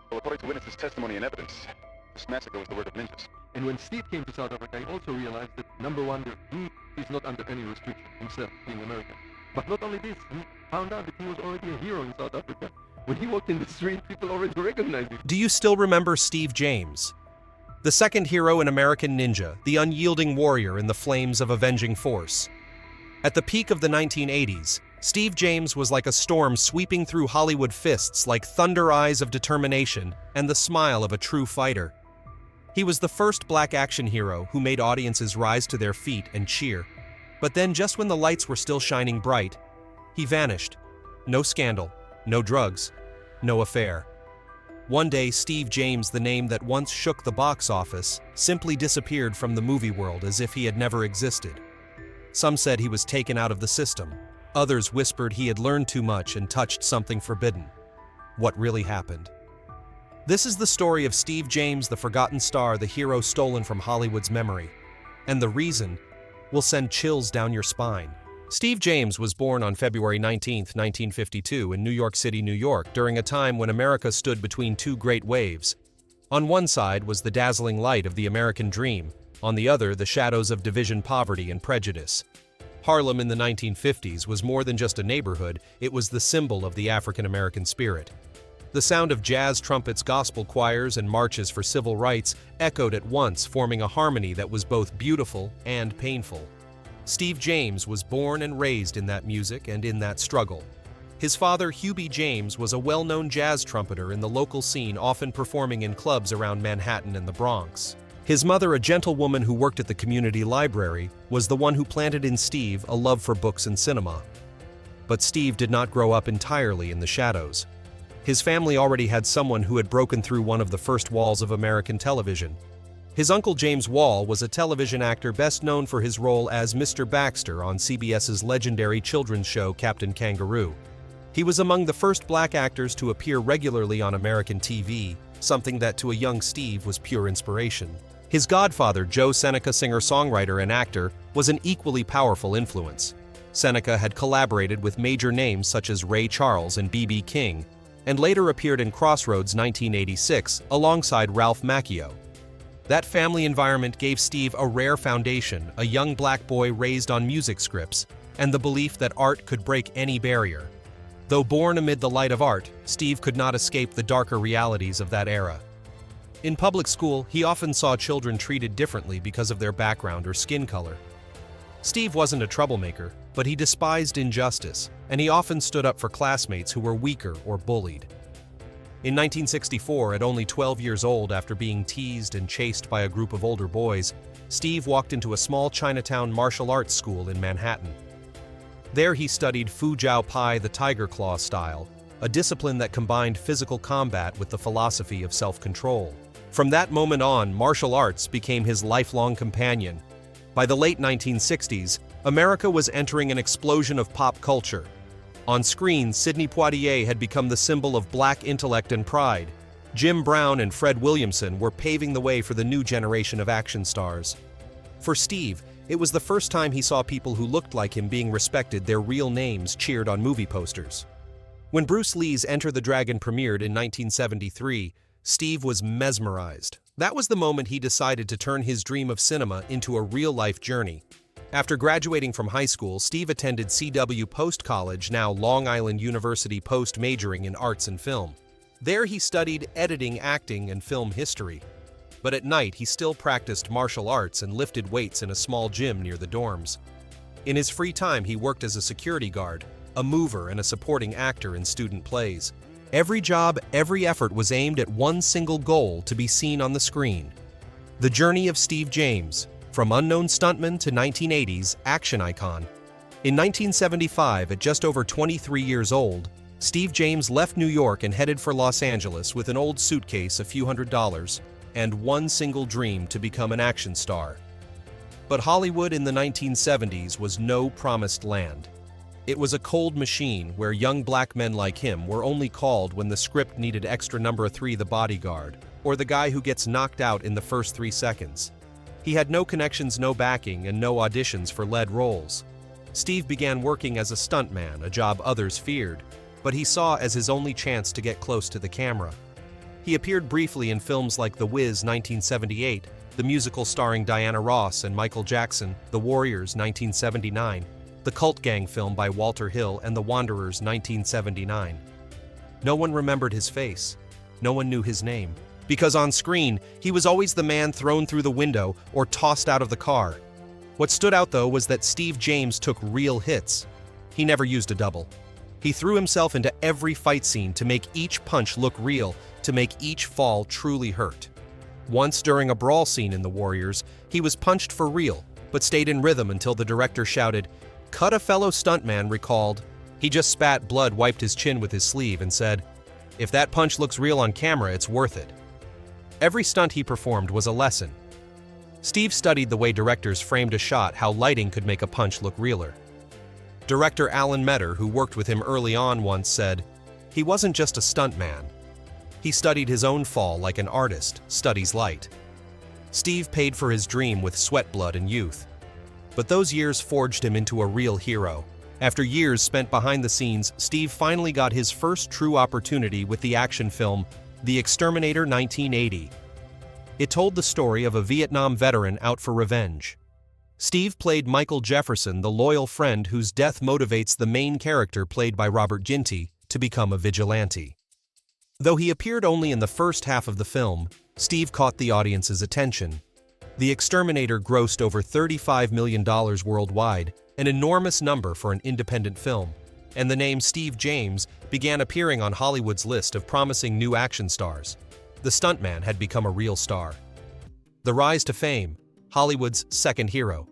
Well, according to witnesses' testimony and evidence, this massacre was the work of ninjas. And when Steve came to South Africa, he also realized that, number one, that he is not under any restriction himself, being American. But not only this, he found out that he was already a hero in South Africa. When he walked in the street, people already recognized him. Do you still remember Steve James? The second hero in American Ninja, the unyielding warrior in the flames of avenging force. At the peak of the 1980s, Steve James was like a storm sweeping through Hollywood fists, like thunder eyes of determination and the smile of a true fighter. He was the first black action hero who made audiences rise to their feet and cheer. But then, just when the lights were still shining bright, he vanished. No scandal, no drugs, no affair. One day, Steve James, the name that once shook the box office, simply disappeared from the movie world as if he had never existed. Some said he was taken out of the system. Others whispered he had learned too much and touched something forbidden. What really happened? This is the story of Steve James, the forgotten star, the hero stolen from Hollywood's memory. And the reason will send chills down your spine. Steve James was born on February 19, 1952 in New York City, New York, during a time when America stood between two great waves. On one side was the dazzling light of the American dream, on the other the shadows of division, poverty, and prejudice. Harlem in the 1950s was more than just a neighborhood, it was the symbol of the African-American spirit. The sound of jazz trumpets, gospel choirs, and marches for civil rights echoed at once, forming a harmony that was both beautiful and painful. Steve James was born and raised in that music and in that struggle. His father, Hubie James, was a well-known jazz trumpeter in the local scene, often performing in clubs around Manhattan and the Bronx. His mother, a gentlewoman who worked at the community library, was the one who planted in Steve a love for books and cinema. But Steve did not grow up entirely in the shadows. His family already had someone who had broken through one of the first walls of American television. His uncle James Wall was a television actor best known for his role as Mr. Baxter on CBS's legendary children's show Captain Kangaroo. He was among the first black actors to appear regularly on American TV, something that to a young Steve was pure inspiration. His godfather, Joe Seneca, singer-songwriter and actor, was an equally powerful influence. Seneca had collaborated with major names such as Ray Charles and B.B. King, and later appeared in Crossroads 1986 alongside Ralph Macchio. That family environment gave Steve a rare foundation, a young black boy raised on music scripts, and the belief that art could break any barrier. Though born amid the light of art, Steve could not escape the darker realities of that era. In public school, he often saw children treated differently because of their background or skin color. Steve wasn't a troublemaker, but he despised injustice, and he often stood up for classmates who were weaker or bullied. In 1964, at only 12 years old, after being teased and chased by a group of older boys, Steve walked into a small Chinatown martial arts school in Manhattan. There he studied Fu Jiao Pai, the Tiger Claw style, a discipline that combined physical combat with the philosophy of self-control. From that moment on, martial arts became his lifelong companion. By the late 1960s, America was entering an explosion of pop culture. On screen, Sidney Poitier had become the symbol of black intellect and pride. Jim Brown and Fred Williamson were paving the way for the new generation of action stars. For Steve, it was the first time he saw people who looked like him being respected, their real names cheered on movie posters. When Bruce Lee's Enter the Dragon premiered in 1973, Steve was mesmerized. That was the moment he decided to turn his dream of cinema into a real-life journey. After graduating from high school, Steve attended CW Post College, now Long Island University, Post, majoring in arts and film. There he studied editing, acting, and film history. But at night, he still practiced martial arts and lifted weights in a small gym near the dorms. In his free time, he worked as a security guard, a mover, and a supporting actor in student plays. Every job, every effort was aimed at one single goal: to be seen on the screen. The journey of Steve James, from unknown stuntman to 1980s action icon. In 1975, at just over 23 years old, Steve James left New York and headed for Los Angeles with an old suitcase, a few $100s, and one single dream: to become an action star. But Hollywood in the 1970s was no promised land. It was a cold machine where young black men like him were only called when the script needed extra number 3, the bodyguard, or the guy who gets knocked out in the first 3 seconds. He had no connections, no backing, and no auditions for lead roles. Steve began working as a stuntman, a job others feared, but he saw as his only chance to get close to the camera. He appeared briefly in films like The Wiz 1978, the musical starring Diana Ross and Michael Jackson, The Warriors 1979, the Cult Gang film by Walter Hill, and The Wanderers 1979. No one remembered his face. No one knew his name. Because on screen, he was always the man thrown through the window or tossed out of the car. What stood out, though, was that Steve James took real hits. He never used a double. He threw himself into every fight scene to make each punch look real, to make each fall truly hurt. Once during a brawl scene in The Warriors, he was punched for real, but stayed in rhythm until the director shouted, "Cut!" A fellow stuntman recalled. He just spat blood, wiped his chin with his sleeve, and said, "If that punch looks real on camera, it's worth it." Every stunt he performed was a lesson. Steve studied the way directors framed a shot, how lighting could make a punch look realer. Director Alan Metter, who worked with him early on, once said, "He wasn't just a stuntman. He studied his own fall like an artist studies light." Steve paid for his dream with sweat, blood, and youth. But those years forged him into a real hero. After years spent behind the scenes, Steve finally got his first true opportunity with the action film The Exterminator 1980. It told the story of a Vietnam veteran out for revenge. Steve played Michael Jefferson, the loyal friend whose death motivates the main character, played by Robert Ginty, to become a vigilante. Though he appeared only in the first half of the film, Steve caught the audience's attention. The Exterminator grossed over $35 million worldwide, an enormous number for an independent film, and the name Steve James began appearing on Hollywood's list of promising new action stars. The stuntman had become a real star. The rise to fame, Hollywood's second hero.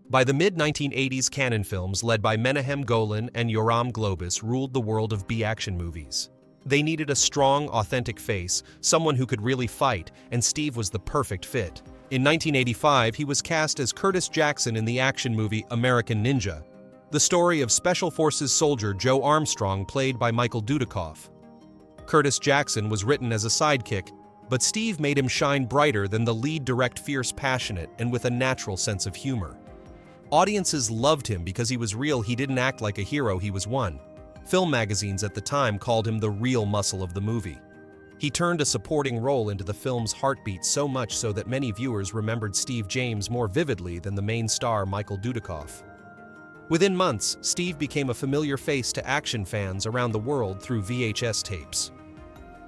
By the mid-1980s, Cannon Films, led by Menahem Golan and Yoram Globus, ruled the world of B-action movies. They needed a strong, authentic face, someone who could really fight, and Steve was the perfect fit. In 1985, he was cast as Curtis Jackson in the action movie American Ninja, the story of Special Forces soldier Joe Armstrong, played by Michael Dudikoff. Curtis Jackson was written as a sidekick, but Steve made him shine brighter than the lead, direct, fierce, passionate, and with a natural sense of humor. Audiences loved him because he was real. He didn't act like a hero, he was one. Film magazines at the time called him the real muscle of the movie. He turned a supporting role into the film's heartbeat, so much so that many viewers remembered Steve James more vividly than the main star Michael Dudikoff. Within months, Steve became a familiar face to action fans around the world through VHS tapes.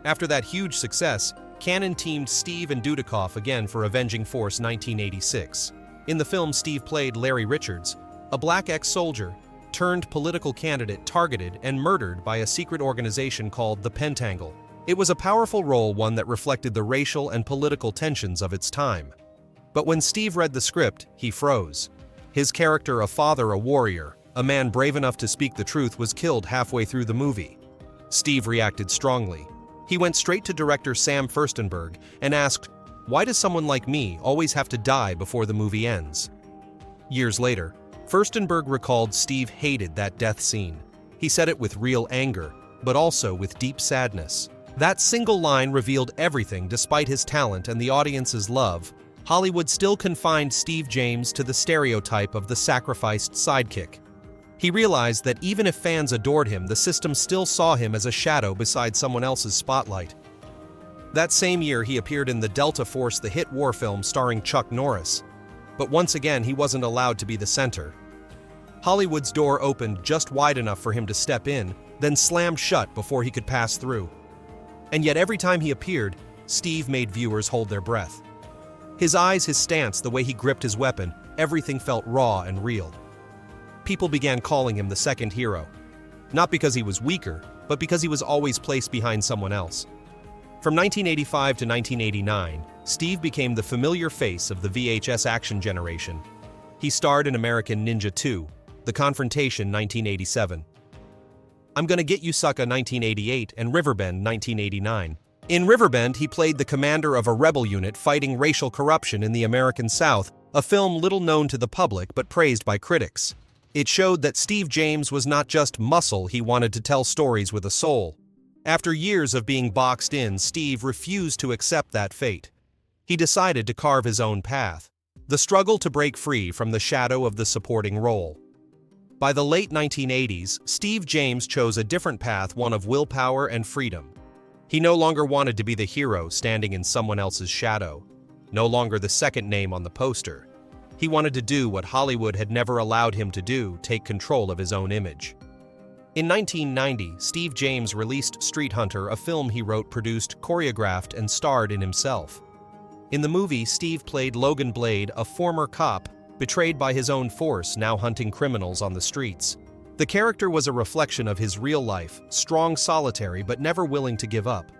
After that huge success, Cannon teamed Steve and Dudikoff again for Avenging Force 1986. In the film, Steve played Larry Richards, a black ex-soldier turned political candidate targeted and murdered by a secret organization called the Pentangle. It was a powerful role, one that reflected the racial and political tensions of its time. But when Steve read the script, he froze. His character, a father, a warrior, a man brave enough to speak the truth, was killed halfway through the movie. Steve reacted strongly. He went straight to director Sam Furstenberg and asked, "Why does someone like me always have to die before the movie ends?" Years later, Furstenberg recalled Steve hated that death scene. He said it with real anger, but also with deep sadness. That single line revealed everything. Despite his talent and the audience's love, Hollywood still confined Steve James to the stereotype of the sacrificed sidekick. He realized that even if fans adored him, the system still saw him as a shadow beside someone else's spotlight. That same year, he appeared in the Delta Force, the hit war film starring Chuck Norris. But once again, he wasn't allowed to be the center. Hollywood's door opened just wide enough for him to step in, then slammed shut before he could pass through. And yet every time he appeared, Steve made viewers hold their breath. His eyes, his stance, the way he gripped his weapon, everything felt raw and real. People began calling him the second hero. Not because he was weaker, but because he was always placed behind someone else. From 1985 to 1989, Steve became the familiar face of the VHS action generation. He starred in American Ninja 2, The Confrontation 1987, I'm Gonna Get You Sucka 1988, and Riverbend 1989. In Riverbend, he played the commander of a rebel unit fighting racial corruption in the American South, a film little known to the public but praised by critics. It showed that Steve James was not just muscle, he wanted to tell stories with a soul. After years of being boxed in, Steve refused to accept that fate. He decided to carve his own path, the struggle to break free from the shadow of the supporting role. By the late 1980s, Steve James chose a different path, one of willpower and freedom. He no longer wanted to be the hero standing in someone else's shadow, no longer the second name on the poster. He wanted to do what Hollywood had never allowed him to do, take control of his own image. In 1990, Steve James released Street Hunter, a film he wrote, produced, choreographed, and starred in himself. In the movie, Steve played Logan Blade, a former cop, betrayed by his own force, now hunting criminals on the streets. The character was a reflection of his real life, strong, solitary, but never willing to give up.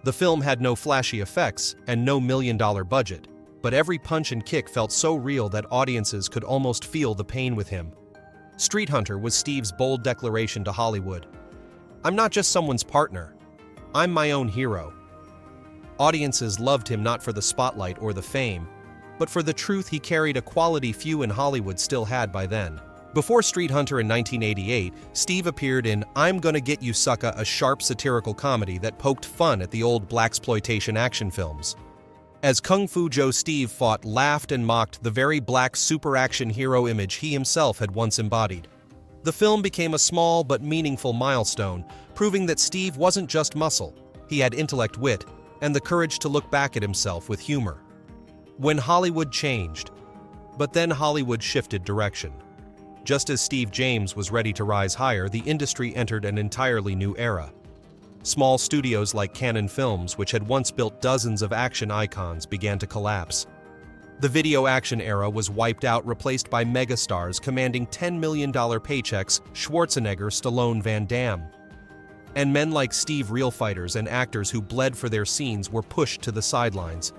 The film had no flashy effects and no million-dollar budget, but every punch and kick felt so real that audiences could almost feel the pain with him. Street Hunter was Steve's bold declaration to Hollywood. "I'm not just someone's partner. I'm my own hero." Audiences loved him not for the spotlight or the fame, but for the truth he carried, a quality few in Hollywood still had by then. Before Street Hunter in 1988, Steve appeared in I'm Gonna Get You, Sucka, a sharp satirical comedy that poked fun at the old blaxploitation action films. As Kung Fu Joe, Steve fought, laughed, and mocked the very black super-action hero image he himself had once embodied. The film became a small but meaningful milestone, proving that Steve wasn't just muscle. He had intellect, wit, and the courage to look back at himself with humor. When Hollywood changed, but then Hollywood shifted direction. Just as Steve James was ready to rise higher, the industry entered an entirely new era. Small studios like Canon Films, which had once built dozens of action icons, began to collapse. The video action era was wiped out, replaced by megastars commanding $10 million paychecks: Schwarzenegger, Stallone, Van Damme. And men like Steve, real fighters and actors who bled for their scenes, were pushed to the sidelines.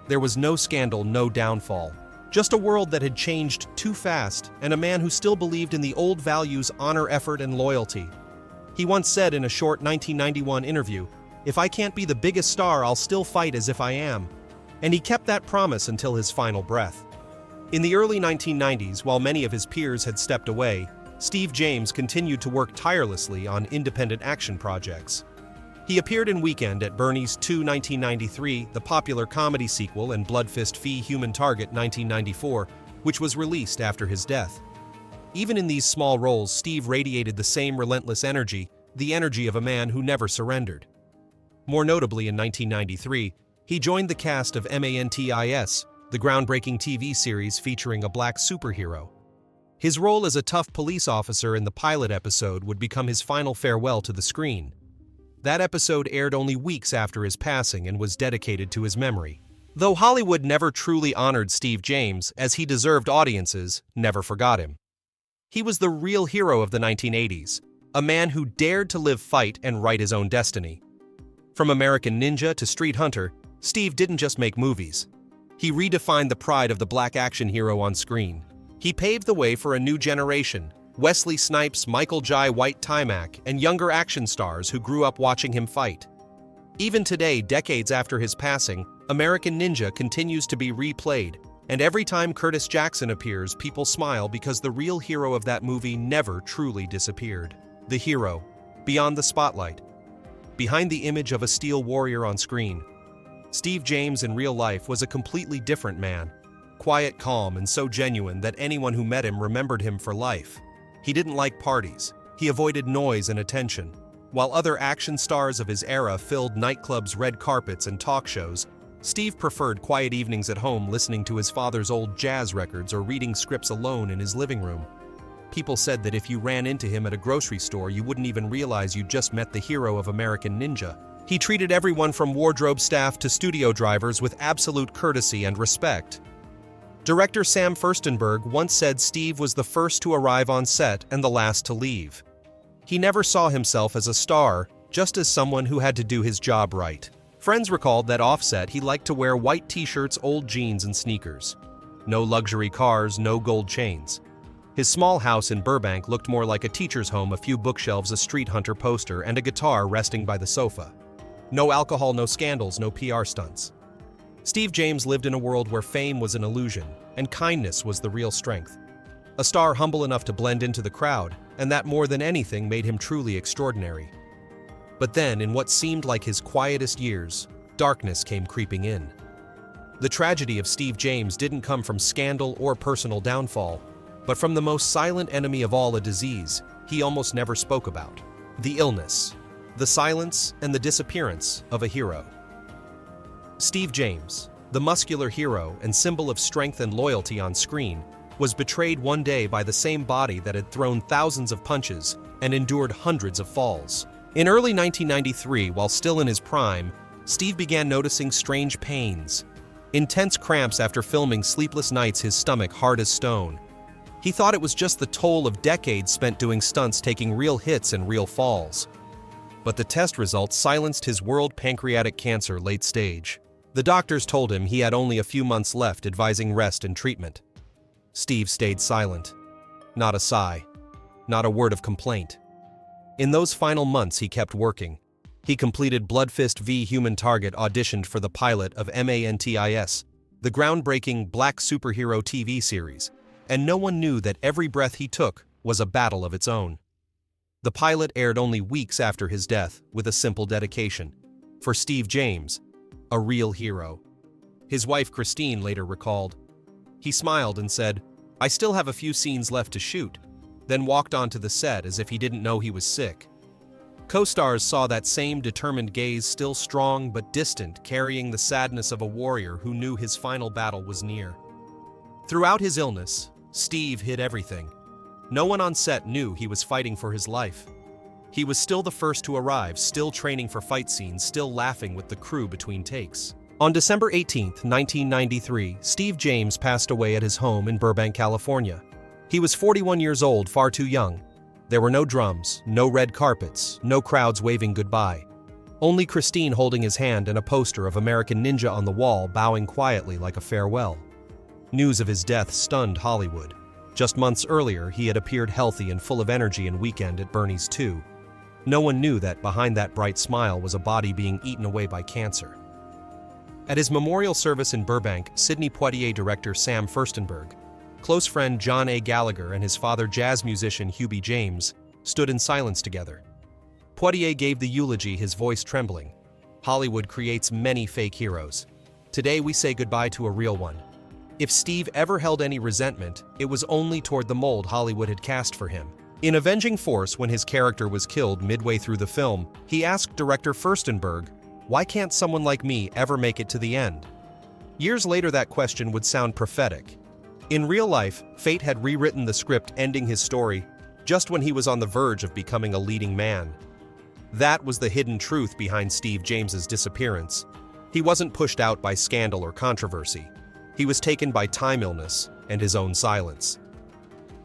There was no scandal, no downfall. Just a world that had changed too fast, and a man who still believed in the old values: honor, effort, and loyalty. He once said in a short 1991 interview, "If I can't be the biggest star, I'll still fight as if I am." And he kept that promise until his final breath. In the early 1990s, while many of his peers had stepped away, Steve James continued to work tirelessly on independent action projects. He appeared in Weekend at Bernie's 2 1993, the popular comedy sequel, and Blood Fist v. Human Target 1994, which was released after his death. Even in these small roles, Steve radiated the same relentless energy, the energy of a man who never surrendered. More notably, in 1993, he joined the cast of MANTIS, the groundbreaking TV series featuring a black superhero. His role as a tough police officer in the pilot episode would become his final farewell to the screen. That episode aired only weeks after his passing and was dedicated to his memory. Though Hollywood never truly honored Steve James as he deserved, audiences never forgot him. He was the real hero of the 1980s, a man who dared to live, fight, and write his own destiny. From American Ninja to Street Hunter, Steve didn't just make movies. He redefined the pride of the black action hero on screen. He paved the way for a new generation: Wesley Snipes, Michael Jai White Timac, and younger action stars who grew up watching him fight. Even today, decades after his passing, American Ninja continues to be replayed, and every time Curtis Jackson appears, people smile because the real hero of that movie never truly disappeared. The hero, beyond the spotlight, behind the image of a steel warrior on screen. Steve James in real life was a completely different man, quiet, calm, and so genuine that anyone who met him remembered him for life. He didn't like parties. He avoided noise and attention. While other action stars of his era filled nightclubs, red carpets, and talk shows, Steve preferred quiet evenings at home, listening to his father's old jazz records or reading scripts alone in his living room. People said that if you ran into him at a grocery store, you wouldn't even realize you just met the hero of American Ninja. He treated everyone from wardrobe staff to studio drivers with absolute courtesy and respect. Director Sam Furstenberg once said Steve was the first to arrive on set and the last to leave. He never saw himself as a star, just as someone who had to do his job right. Friends recalled that off-set he liked to wear white t-shirts, old jeans, and sneakers. No luxury cars, no gold chains. His small house in Burbank looked more like a teacher's home: a few bookshelves, a Street Hunter poster, and a guitar resting by the sofa. No alcohol, no scandals, no PR stunts. Steve James lived in a world where fame was an illusion, and kindness was the real strength. A star humble enough to blend into the crowd, and that more than anything made him truly extraordinary. But then, in what seemed like his quietest years, darkness came creeping in. The tragedy of Steve James didn't come from scandal or personal downfall, but from the most silent enemy of all, a disease he almost never spoke about: the illness. The silence and the disappearance of a hero. Steve James, the muscular hero and symbol of strength and loyalty on screen, was betrayed one day by the same body that had thrown thousands of punches and endured hundreds of falls. In early 1993, while still in his prime, Steve began noticing strange pains. Intense cramps after filming sleepless nights, his stomach hard as stone. He thought it was just the toll of decades spent doing stunts, taking real hits and real falls. But the test results silenced his world pancreatic cancer late stage. The doctors told him he had only a few months left, advising rest and treatment. Steve stayed silent. Not a sigh. Not a word of complaint. In those final months, he kept working. He completed Bloodfist v Human Target, auditioned for the pilot of MANTIS, the groundbreaking black superhero TV series, and no one knew that every breath he took was a battle of its own. The pilot aired only weeks after his death, with a simple dedication. For Steve James, a real hero. His wife Christine later recalled, "He smiled and said, 'I still have a few scenes left to shoot,' then walked onto the set as if he didn't know he was sick." Co-stars saw that same determined gaze, still strong but distant, carrying the sadness of a warrior who knew his final battle was near. Throughout his illness, Steve hid everything. No one on set knew he was fighting for his life. He was still the first to arrive, still training for fight scenes, still laughing with the crew between takes. On December 18, 1993, Steve James passed away at his home in Burbank, California. He was 41 years old, far too young. There were no drums, no red carpets, no crowds waving goodbye. Only Christine holding his hand and a poster of American Ninja on the wall, bowing quietly like a farewell. News of his death stunned Hollywood. Just months earlier, he had appeared healthy and full of energy in Weekend at Bernie's 2. No one knew that behind that bright smile was a body being eaten away by cancer. At his memorial service in Burbank, Sidney Poitier director Sam Furstenberg, close friend John A. Gallagher, and his father, jazz musician Hubie James, stood in silence together. Poitier gave the eulogy, his voice trembling. Hollywood creates many fake heroes. Today we say goodbye to a real one. If Steve ever held any resentment, it was only toward the mold Hollywood had cast for him. In Avenging Force, when his character was killed midway through the film, he asked director Furstenberg, "Why can't someone like me ever make it to the end?" Years later, that question would sound prophetic. In real life, fate had rewritten the script, ending his story just when he was on the verge of becoming a leading man. That was the hidden truth behind Steve James's disappearance. He wasn't pushed out by scandal or controversy. He was taken by time, illness, and his own silence.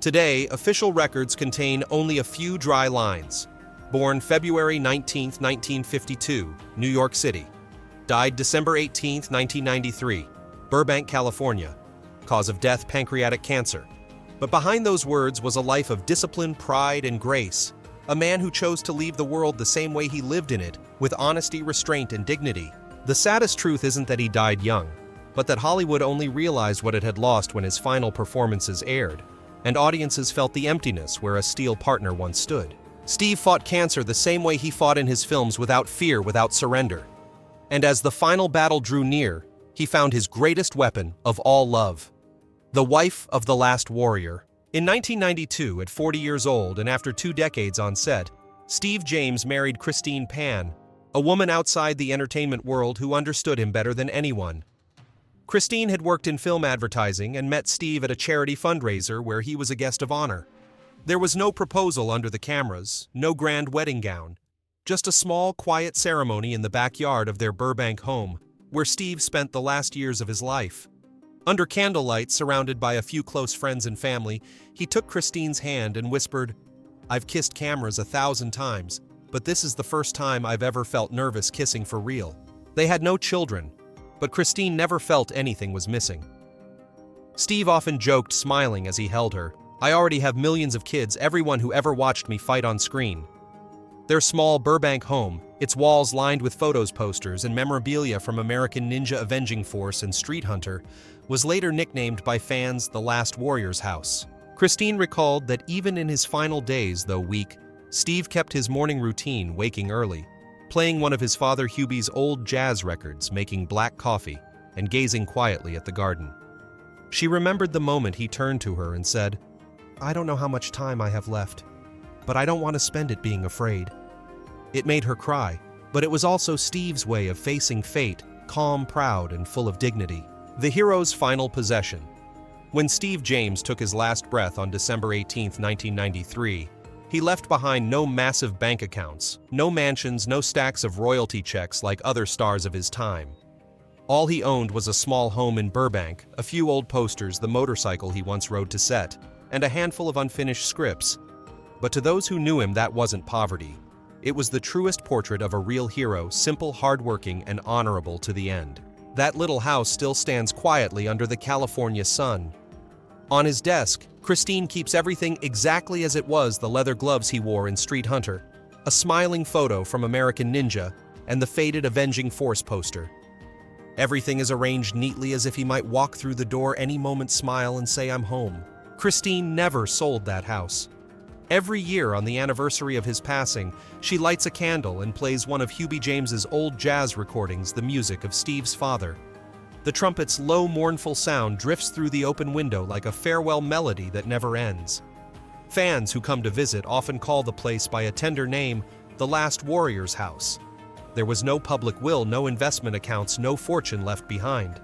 Today, official records contain only a few dry lines. Born February 19, 1952, New York City. Died December 18, 1993, Burbank, California. Cause of death, pancreatic cancer. But behind those words was a life of discipline, pride, and grace. A man who chose to leave the world the same way he lived in it, with honesty, restraint, and dignity. The saddest truth isn't that he died young, but that Hollywood only realized what it had lost when his final performances aired, and audiences felt the emptiness where a steel partner once stood. Steve fought cancer the same way he fought in his films, without fear, without surrender. And as the final battle drew near, he found his greatest weapon of all, love. The wife of the last warrior. In 1992, at 40 years old and after 2 decades on set, Steve James married Christine Pan, a woman outside the entertainment world who understood him better than anyone. Christine had worked in film advertising and met Steve at a charity fundraiser where he was a guest of honor. There was no proposal under the cameras, no grand wedding gown, just a small, quiet ceremony in the backyard of their Burbank home, where Steve spent the last years of his life. Under candlelight, surrounded by a few close friends and family, he took Christine's hand and whispered, "I've kissed cameras 1,000 times, but this is the first time I've ever felt nervous kissing for real." They had no children, but Christine never felt anything was missing. Steve often joked, smiling as he held her, "I already have millions of kids, everyone who ever watched me fight on screen." Their small Burbank home, its walls lined with photos, posters, and memorabilia from American Ninja, Avenging Force, and Street Hunter, was later nicknamed by fans the Last Warrior's House. Christine recalled that even in his final days, though weak, Steve kept his morning routine, waking early, playing one of his father Hubie's old jazz records, making black coffee, and gazing quietly at the garden. She remembered the moment he turned to her and said, "I don't know how much time I have left, but I don't want to spend it being afraid." It made her cry, but it was also Steve's way of facing fate, calm, proud, and full of dignity. The hero's final possession. When Steve James took his last breath on December 18, 1993, he left behind no massive bank accounts, no mansions, no stacks of royalty checks like other stars of his time. All he owned was a small home in Burbank, a few old posters, the motorcycle he once rode to set, and a handful of unfinished scripts. But to those who knew him, that wasn't poverty. It was the truest portrait of a real hero, simple, hardworking, and honorable to the end. That little house still stands quietly under the California sun. On his desk, Christine keeps everything exactly as it was: the leather gloves he wore in Street Hunter, a smiling photo from American Ninja, and the faded Avenging Force poster. Everything is arranged neatly as if he might walk through the door any moment, smile, and say, "I'm home." Christine never sold that house. Every year on the anniversary of his passing, she lights a candle and plays one of Hubie James's old jazz recordings, the music of Steve's father. The trumpet's low, mournful sound drifts through the open window like a farewell melody that never ends. Fans who come to visit often call the place by a tender name, the Last Warrior's House. There was no public will, no investment accounts, no fortune left behind.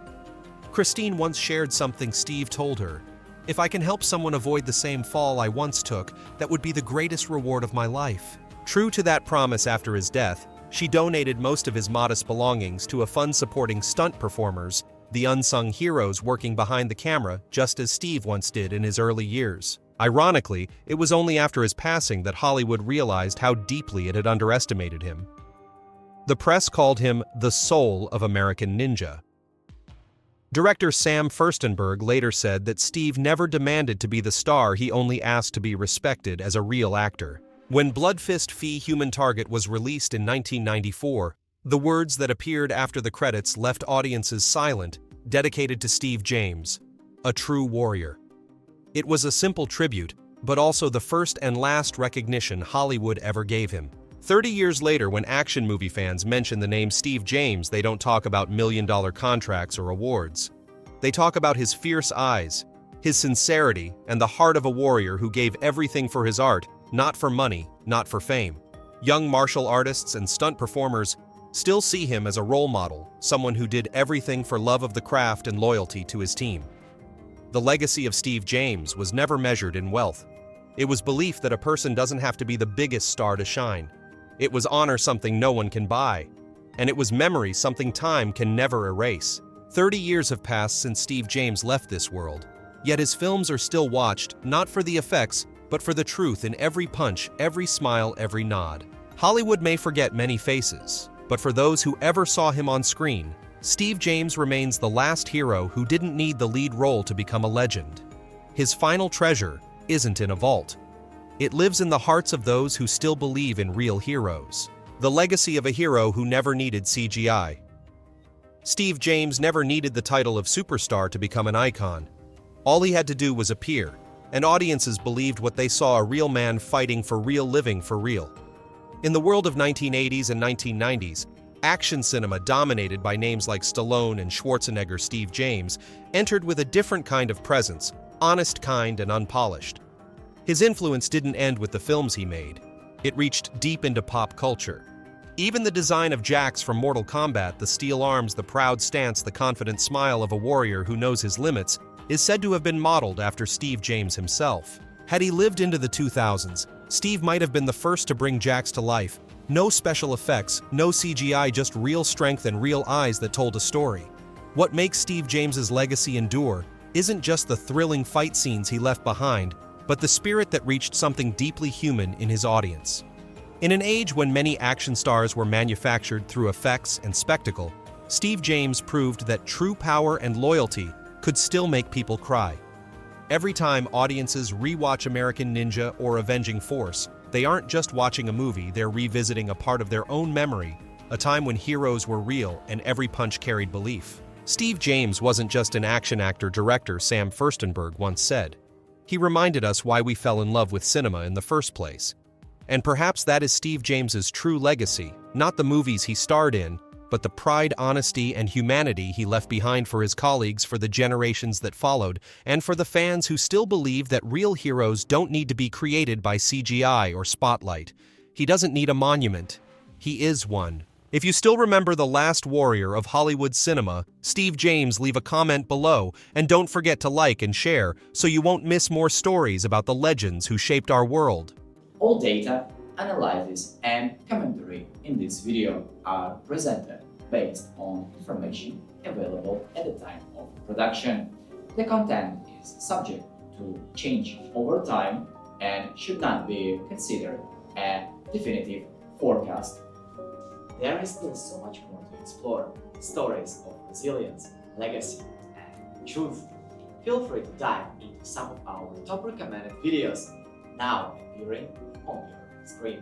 Christine once shared something Steve told her. "If I can help someone avoid the same fall I once took, that would be the greatest reward of my life." True to that promise, after his death, she donated most of his modest belongings to a fund supporting stunt performers, the unsung heroes working behind the camera, just as Steve once did in his early years. Ironically, it was only after his passing that Hollywood realized how deeply it had underestimated him. The press called him the soul of American Ninja. Director Sam Furstenberg later said that Steve never demanded to be the star, he only asked to be respected as a real actor. When Blood Fist Fee Human Target was released in 1994, the words that appeared after the credits left audiences silent, dedicated to Steve James, a true warrior. It was a simple tribute, but also the first and last recognition Hollywood ever gave him. 30 years later, when action movie fans mention the name Steve James, they don't talk about million-dollar contracts or awards. They talk about his fierce eyes, his sincerity, and the heart of a warrior who gave everything for his art, not for money, not for fame. Young martial artists and stunt performers still see him as a role model, someone who did everything for love of the craft and loyalty to his team. The legacy of Steve James was never measured in wealth. It was belief that a person doesn't have to be the biggest star to shine. It was honor, something no one can buy. And it was memory, something time can never erase. 30 years have passed since Steve James left this world. Yet his films are still watched, not for the effects, but for the truth in every punch, every smile, every nod. Hollywood may forget many faces, but for those who ever saw him on screen, Steve James remains the last hero who didn't need the lead role to become a legend. His final treasure isn't in a vault. It lives in the hearts of those who still believe in real heroes. The legacy of a hero who never needed CGI. Steve James never needed the title of superstar to become an icon. All he had to do was appear, and audiences believed what they saw: a real man fighting for real, living for real. In the world of 1980s and 1990s, action cinema, dominated by names like Stallone and Schwarzenegger, Steve James entered with a different kind of presence, honest, kind, and unpolished. His influence didn't end with the films he made. It reached deep into pop culture. Even the design of Jax from Mortal Kombat, the steel arms, the proud stance, the confident smile of a warrior who knows his limits, is said to have been modeled after Steve James himself. Had he lived into the 2000s, Steve might have been the first to bring Jax to life. No special effects, no CGI, just real strength and real eyes that told a story. What makes Steve James's legacy endure isn't just the thrilling fight scenes he left behind, but the spirit that reached something deeply human in his audience. In an age when many action stars were manufactured through effects and spectacle, Steve James proved that true power and loyalty could still make people cry. Every time audiences rewatch American Ninja or Avenging Force, they aren't just watching a movie, they're revisiting a part of their own memory, a time when heroes were real and every punch carried belief. Steve James wasn't just an action actor, director Sam Furstenberg once said. He reminded us why we fell in love with cinema in the first place. And perhaps that is Steve James's true legacy, not the movies he starred in, but the pride, honesty, and humanity he left behind for his colleagues, for the generations that followed, and for the fans who still believe that real heroes don't need to be created by CGI or spotlight. He doesn't need a monument. he is one. If you still remember the last warrior of Hollywood cinema, Steve James, leave a comment below, and don't forget to like and share so you won't miss more stories about the legends who shaped our world. All data, analysis, and commentary in this video are presented based on information available at the time of production. The content is subject to change over time and should not be considered a definitive forecast. There is still so much more to explore: stories of resilience, legacy, and truth. Feel free to dive into some of our top recommended videos now appearing on your screen.